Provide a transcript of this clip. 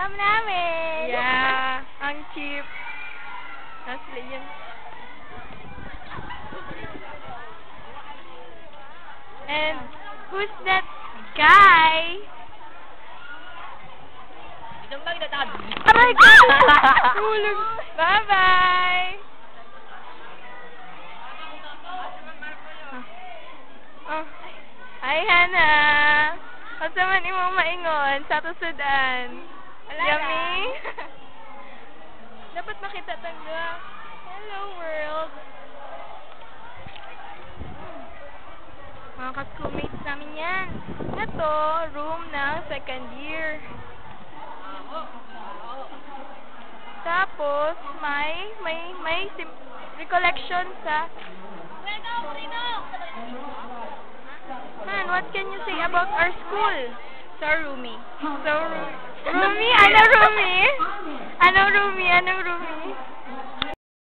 room namin. Yeah, ang cheap. Nasli yun. And who's that guy? Aray ko! Tulog. Bye-bye! Oh. Hi, Hannah! Asa man imong maingon sa tusudan? Yummy? Dapat makita tangga. Hello, world! Mga ka-schoolmates namin yan. Ito, room ng second year. Tapos, may recollection sa... Man, what can you say about our school? So roomy. So, roomy? Ano roomy? Ano roomy? Ano roomy?